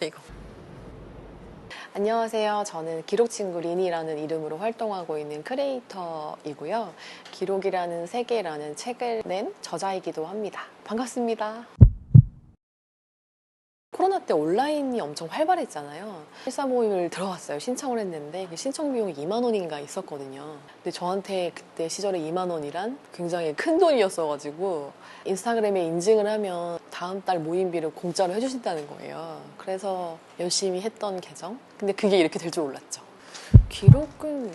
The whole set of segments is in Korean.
이거. 안녕하세요. 저는 기록친구 리니라는 이름으로 활동하고 있는 크리에이터이고요. 기록이라는 세계라는 책을 낸 저자이기도 합니다. 반갑습니다. 코로나 때 온라인이 엄청 활발했잖아요. 실사 모임을 들어갔어요. 신청을 했는데 그 신청 비용이 2만 원인가 있었거든요. 근데 저한테 그때 시절에 2만 원이란 굉장히 큰 돈이었어가지고 인스타그램에 인증을 하면 다음 달 모임비를 공짜로 해주신다는 거예요. 그래서 열심히 했던 계정. 근데 그게 이렇게 될 줄 몰랐죠. 기록은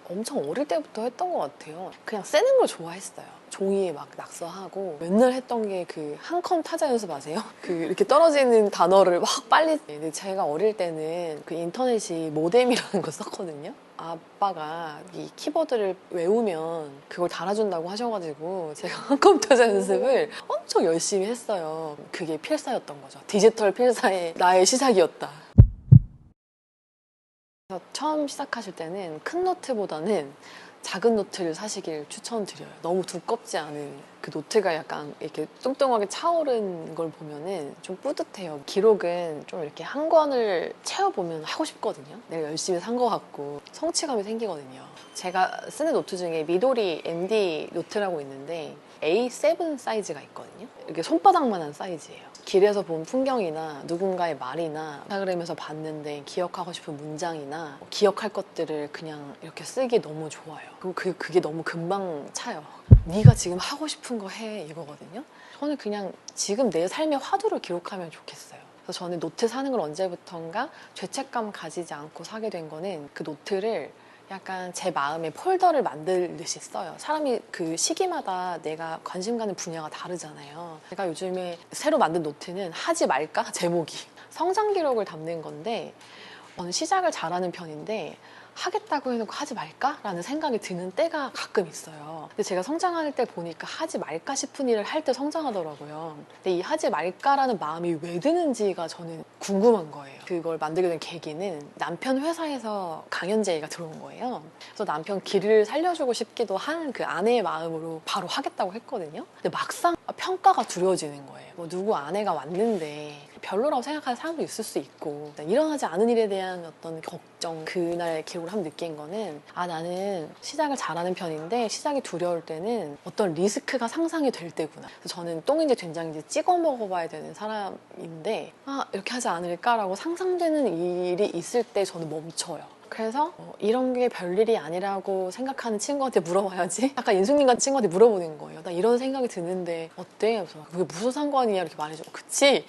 엄청 어릴 때부터 했던 것 같아요. 그냥 쓰는 걸 좋아했어요. 종이에 막 낙서하고 맨날 했던 게 그 한 컴 타자 연습 아세요? 그 이렇게 떨어지는 단어를 막 빨리. 근데 제가 어릴 때는 그 인터넷이 모뎀이라는 걸 썼거든요. 아빠가 이 키보드를 외우면 그걸 달아준다고 하셔가지고 제가 한 컴 타자 연습을 엄청 열심히 했어요. 그게 필사였던 거죠. 디지털 필사의 나의 시작이었다. 처음 시작하실 때는 큰 노트보다는 작은 노트를 사시길 추천드려요. 너무 두껍지 않은 그 노트가 약간 이렇게 뚱뚱하게 차오른 걸 보면은 좀 뿌듯해요. 기록은 좀 이렇게 한 권을 채워보면 하고 싶거든요. 내가 열심히 산 것 같고 성취감이 생기거든요. 제가 쓰는 노트 중에 미도리 MD 노트라고 있는데 A7 사이즈가 있거든요. 이렇게 손바닥만한 사이즈예요. 길에서 본 풍경이나 누군가의 말이나 인스타그램에서 봤는데 기억하고 싶은 문장이나 기억할 것들을 그냥 이렇게 쓰기 너무 좋아요. 그리고 그게 너무 금방 차요. 네가 지금 하고 싶은 거 해 이거거든요. 저는 그냥 지금 내 삶의 화두를 기록하면 좋겠어요. 그래서 저는 노트 사는 걸 언제부턴가 죄책감 가지지 않고 사게 된 거는 그 노트를 약간 제 마음에 폴더를 만들듯이 써요. 사람이 그 시기마다 내가 관심 가는 분야가 다르잖아요. 제가 요즘에 새로 만든 노트는 하지 말까? 제목이 성장 기록을 담는 건데 저는 시작을 잘하는 편인데 하겠다고 해놓고 하지 말까? 라는 생각이 드는 때가 가끔 있어요. 근데 제가 성장할 때 보니까 하지 말까 싶은 일을 할 때 성장하더라고요. 근데 이 하지 말까라는 마음이 왜 드는지가 저는 궁금한 거예요. 그걸 만들게 된 계기는 남편 회사에서 강연 제의가 들어온 거예요. 그래서 남편 길을 살려주고 싶기도 한 그 아내의 마음으로 바로 하겠다고 했거든요. 근데 막상 평가가 두려워지는 거예요. 뭐 누구 아내가 왔는데 별로라고 생각하는 사람도 있을 수 있고 일어나지 않은 일에 대한 어떤 걱정, 그날 기록을 한번 느낀 거는 나는 시작을 잘하는 편인데 시작이 두려울 때는 어떤 리스크가 상상이 될 때구나. 그래서 저는 똥인지 된장인지 찍어 먹어봐야 되는 사람인데 이렇게 하지 않을까라고 상상되는 일이 있을 때 저는 멈춰요. 그래서 이런 게 별일이 아니라고 생각하는 친구한테 물어봐야지. 아까 인숙님 같은 친구한테 물어보는 거예요. 나 이런 생각이 드는데 어때? 그래서 그게 무슨 상관이야? 이렇게 말해줘. 그치?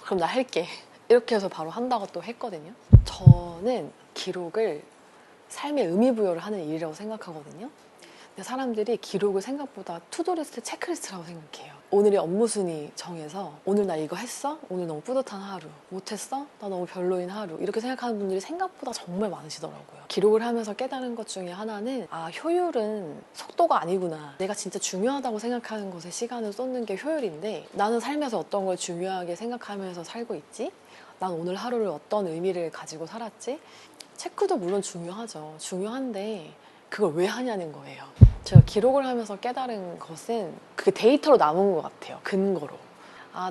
그럼 나 할게. 이렇게 해서 바로 한다고 또 했거든요. 저는 기록을 삶의 의미 부여를 하는 일이라고 생각하거든요. 근데 사람들이 기록을 생각보다 투두리스트, 체크리스트라고 생각해요. 오늘의 업무 순위 정해서 오늘 나 이거 했어? 오늘 너무 뿌듯한 하루. 못했어? 나 너무 별로인 하루. 이렇게 생각하는 분들이 생각보다 정말 많으시더라고요. 기록을 하면서 깨달은 것 중에 하나는 효율은 속도가 아니구나. 내가 진짜 중요하다고 생각하는 것에 시간을 쏟는 게 효율인데 나는 삶에서 어떤 걸 중요하게 생각하면서 살고 있지? 난 오늘 하루를 어떤 의미를 가지고 살았지? 체크도 물론 중요하죠. 중요한데 그걸 왜 하냐는 거예요. 제가 기록을 하면서 깨달은 것은 그게 데이터로 남은 것 같아요. 근거로.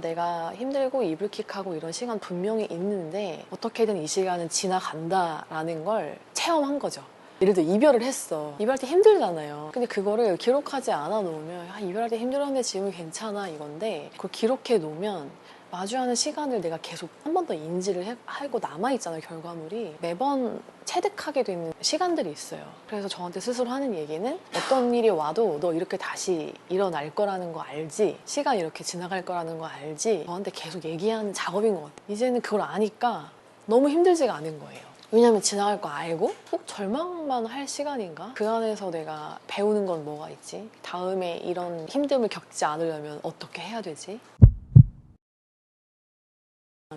내가 힘들고 이불킥하고 이런 시간 분명히 있는데 어떻게든 이 시간은 지나간다라는 걸 체험한 거죠. 예를 들어 이별을 했어. 이별할 때 힘들잖아요. 근데 그거를 기록하지 않아 놓으면 이별할 때 힘들었는데 지금 괜찮아 이건데 그걸 기록해 놓으면 마주하는 시간을 내가 계속 한 번 더 인지를 하고 남아있잖아요. 결과물이 매번 체득하게 되는 시간들이 있어요. 그래서 저한테 스스로 하는 얘기는 어떤 일이 와도 너 이렇게 다시 일어날 거라는 거 알지? 시간 이렇게 지나갈 거라는 거 알지? 저한테 계속 얘기하는 작업인 것 같아요. 이제는 그걸 아니까 너무 힘들지가 않은 거예요. 왜냐면 지나갈 거 알고 꼭 절망만 할 시간인가? 그 안에서 내가 배우는 건 뭐가 있지? 다음에 이런 힘듦을 겪지 않으려면 어떻게 해야 되지?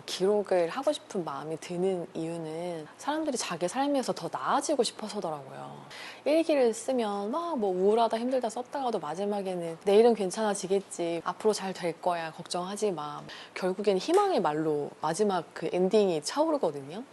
기록을 하고 싶은 마음이 드는 이유는 사람들이 자기 삶에서 더 나아지고 싶어서더라고요. 일기를 쓰면 막 뭐 우울하다 힘들다 썼다가도 마지막에는 내일은 괜찮아지겠지, 앞으로 잘 될 거야, 걱정하지 마. 결국엔 희망의 말로 마지막 그 엔딩이 차오르거든요.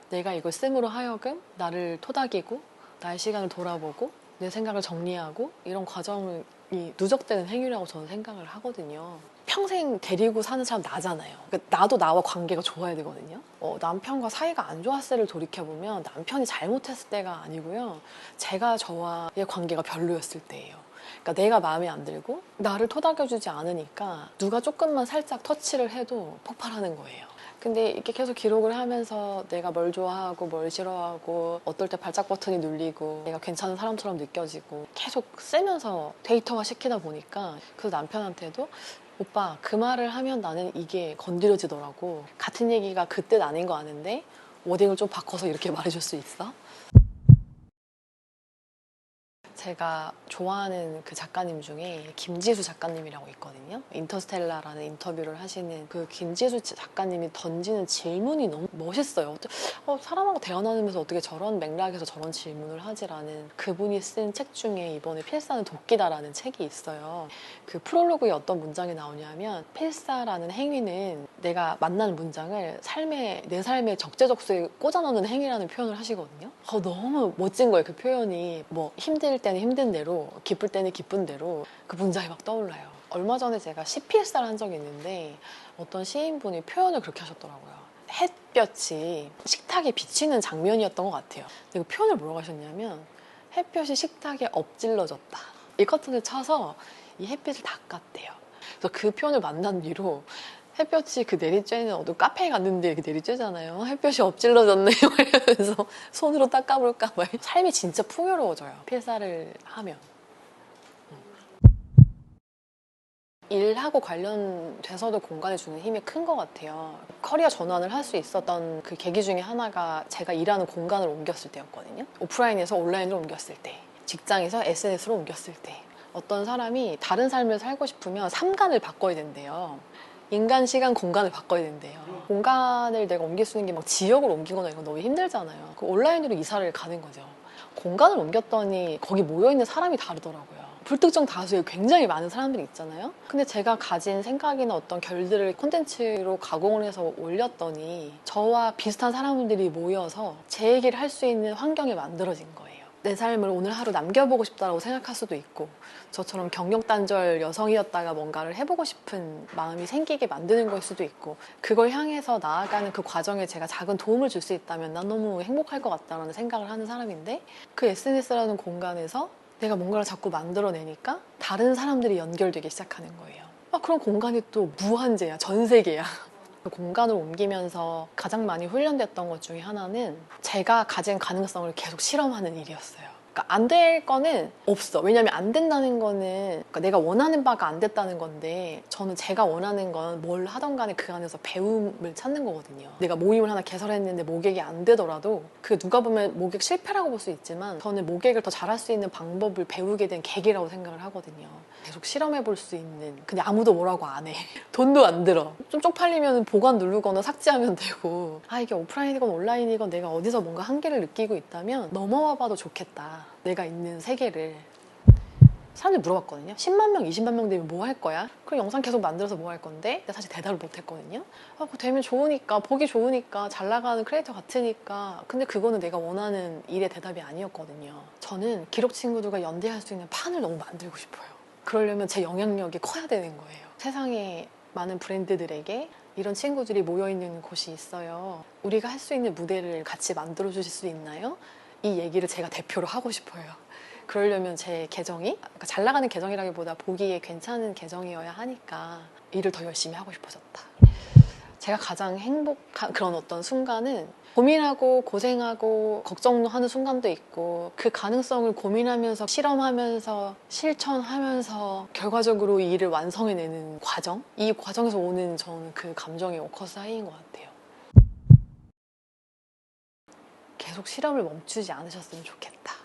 내가 이걸 씀으로 하여금 나를 토닥이고 나의 시간을 돌아보고 내 생각을 정리하고 이런 과정을 누적되는 행위라고 저는 생각을 하거든요. 평생 데리고 사는 사람 나잖아요. 그러니까 나도 나와 관계가 좋아야 되거든요. 남편과 사이가 안 좋았을 때를 돌이켜보면 남편이 잘못했을 때가 아니고요. 제가 저와의 관계가 별로였을 때예요. 그러니까 내가 마음에 안 들고 나를 토닥여주지 않으니까 누가 조금만 살짝 터치를 해도 폭발하는 거예요. 근데 이렇게 계속 기록을 하면서 내가 뭘 좋아하고 뭘 싫어하고 어떨 때 발작 버튼이 눌리고 내가 괜찮은 사람처럼 느껴지고 계속 쓰면서 데이터화 시키다 보니까 그래서 남편한테도 오빠 그 말을 하면 나는 이게 건드려지더라고. 같은 얘기가 그 뜻 아닌 거 아는데 워딩을 좀 바꿔서 이렇게 말해줄 수 있어? 제가 좋아하는 그 작가님 중에 김지수 작가님이라고 있거든요. 인터스텔라라는 인터뷰를 하시는 그 김지수 작가님이 던지는 질문이 너무 멋있어요. 사람하고 대화 나누면서 어떻게 저런 맥락에서 저런 질문을 하지라는, 그분이 쓴 책 중에 이번에 필사는 도끼다라는 책이 있어요. 그 프롤로그에 어떤 문장이 나오냐면 필사라는 행위는 내가 만난 문장을 내 삶의 적재적소에 꽂아넣는 행위라는 표현을 하시거든요. 너무 멋진 거예요. 그 표현이 뭐 힘들 때는 힘든 대로 기쁠 때는 기쁜 대로 그 문장이 막 떠올라요. 얼마 전에 제가 시필사를 한 적이 있는데 어떤 시인분이 표현을 그렇게 하셨더라고요. 햇볕이 식탁에 비치는 장면이었던 것 같아요. 근데 그 표현을 뭐라고 하셨냐면 햇볕이 식탁에 엎질러졌다. 이 커튼을 쳐서 이 햇빛을 닦았대요. 그래서 그 표현을 만난 뒤로 햇볕이 그 내리쬐는 어떤 카페에 갔는데 이렇게 내리쬐잖아요. 햇볕이 엎질러졌네요. 이러면서 손으로 닦아볼까 봐요. 삶이 진짜 풍요로워져요. 필사를 하면. 일하고 관련돼서도 공간을 주는 힘이 큰 것 같아요. 커리어 전환을 할 수 있었던 그 계기 중에 하나가 제가 일하는 공간을 옮겼을 때였거든요. 오프라인에서 온라인으로 옮겼을 때, 직장에서 SNS로 옮겼을 때. 어떤 사람이 다른 삶을 살고 싶으면 삼간을 바꿔야 된대요. 인간, 시간, 공간을 바꿔야 된대요. 공간을 내가 옮길 수 있는 게 막 지역을 옮기거나 이건 너무 힘들잖아요. 그 온라인으로 이사를 가는 거죠. 공간을 옮겼더니 거기 모여있는 사람이 다르더라고요. 불특정 다수의 굉장히 많은 사람들이 있잖아요. 근데 제가 가진 생각이나 어떤 결들을 콘텐츠로 가공을 해서 올렸더니 저와 비슷한 사람들이 모여서 제 얘기를 할 수 있는 환경이 만들어진 거예요. 내 삶을 오늘 하루 남겨보고 싶다고 생각할 수도 있고, 저처럼 경력단절 여성이었다가 뭔가를 해보고 싶은 마음이 생기게 만드는 걸 수도 있고, 그걸 향해서 나아가는 그 과정에 제가 작은 도움을 줄 수 있다면 난 너무 행복할 것 같다는 생각을 하는 사람인데, 그 SNS라는 공간에서 내가 뭔가를 자꾸 만들어내니까 다른 사람들이 연결되기 시작하는 거예요. 그런 공간이 또 무한제야, 전 세계야. 공간을 옮기면서 가장 많이 훈련됐던 것 중에 하나는 제가 가진 가능성을 계속 실험하는 일이었어요. 그러니까 안 될 거는 없어. 왜냐면 안 된다는 거는 그러니까 내가 원하는 바가 안 됐다는 건데, 저는 제가 원하는 건 뭘 하던 간에 그 안에서 배움을 찾는 거거든요. 내가 모임을 하나 개설했는데 모객이 안 되더라도 그 누가 보면 모객 실패라고 볼 수 있지만 저는 모객을 더 잘할 수 있는 방법을 배우게 된 계기라고 생각을 하거든요. 계속 실험해 볼 수 있는. 근데 아무도 뭐라고 안 해. 돈도 안 들어. 좀 쪽팔리면 보관 누르거나 삭제하면 되고, 이게 오프라인이건 온라인이건 내가 어디서 뭔가 한계를 느끼고 있다면 넘어와 봐도 좋겠다. 내가 있는 세계를. 사람들이 물어봤거든요. 10만 명, 20만 명 되면 뭐 할 거야? 그럼 영상 계속 만들어서 뭐 할 건데? 근데 사실 대답을 못 했거든요. 그거 되면 좋으니까, 보기 좋으니까, 잘 나가는 크리에이터 같으니까. 근데 그거는 내가 원하는 일의 대답이 아니었거든요. 저는 기록 친구들과 연대할 수 있는 판을 너무 만들고 싶어요. 그러려면 제 영향력이 커야 되는 거예요. 세상에 많은 브랜드들에게 이런 친구들이 모여있는 곳이 있어요. 우리가 할 수 있는 무대를 같이 만들어 주실 수 있나요? 이 얘기를 제가 대표로 하고 싶어요. 그러려면 제 계정이 그러니까 잘 나가는 계정이라기보다 보기에 괜찮은 계정이어야 하니까 일을 더 열심히 하고 싶어졌다. 제가 가장 행복한 그런 어떤 순간은 고민하고 고생하고 걱정하는 순간도 있고, 그 가능성을 고민하면서 실험하면서 실천하면서 결과적으로 이 일을 완성해내는 과정, 이 과정에서 오는 저는 그 감정이 워커스 하이인 것 같아요. 계속 실험을 멈추지 않으셨으면 좋겠다.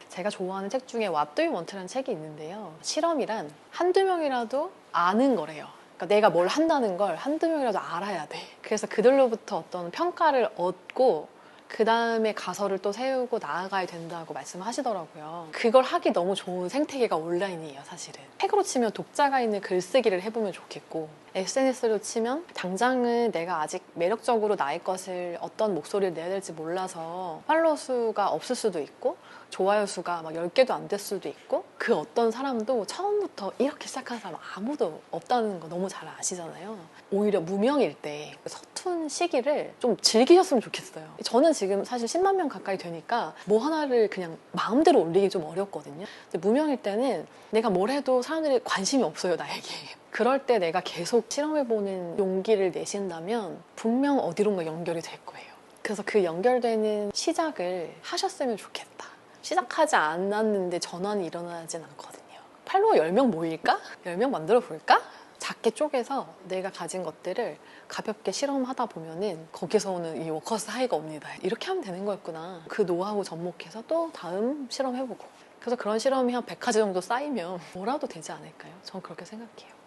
제가 좋아하는 책 중에 What Do You Want라는 책이 있는데요. 실험이란 한두 명이라도 아는 거래요. 그러니까 내가 뭘 한다는 걸 한두 명이라도 알아야 돼. 그래서 그들로부터 어떤 평가를 얻고 그 다음에 가설을 또 세우고 나아가야 된다고 말씀하시더라고요. 그걸 하기 너무 좋은 생태계가 온라인이에요, 사실은. 책으로 치면 독자가 있는 글쓰기를 해보면 좋겠고, SNS로 치면 당장은 내가 아직 매력적으로 나의 것을 어떤 목소리를 내야 될지 몰라서 팔로워 수가 없을 수도 있고 좋아요 수가 막 10개도 안 될 수도 있고, 그 어떤 사람도 처음부터 이렇게 시작한 사람 아무도 없다는 거 너무 잘 아시잖아요. 오히려 무명일 때 서툰 시기를 좀 즐기셨으면 좋겠어요. 저는 지금 사실 10만 명 가까이 되니까 뭐 하나를 그냥 마음대로 올리기 좀 어렵거든요. 근데 무명일 때는 내가 뭘 해도 사람들이 관심이 없어요, 나에게. 그럴 때 내가 계속 실험해보는 용기를 내신다면 분명 어디론가 연결이 될 거예요. 그래서 그 연결되는 시작을 하셨으면 좋겠다. 시작하지 않았는데 전환이 일어나진 않거든요. 팔로워 10명 모일까? 10명 만들어 볼까? 작게 쪼개서 내가 가진 것들을 가볍게 실험하다 보면은 거기서 오는 이 워커스 하이가 옵니다. 이렇게 하면 되는 거였구나. 그 노하우 접목해서 또 다음 실험해보고. 그래서 그런 실험이 한 100가지 정도 쌓이면 뭐라도 되지 않을까요? 전 그렇게 생각해요.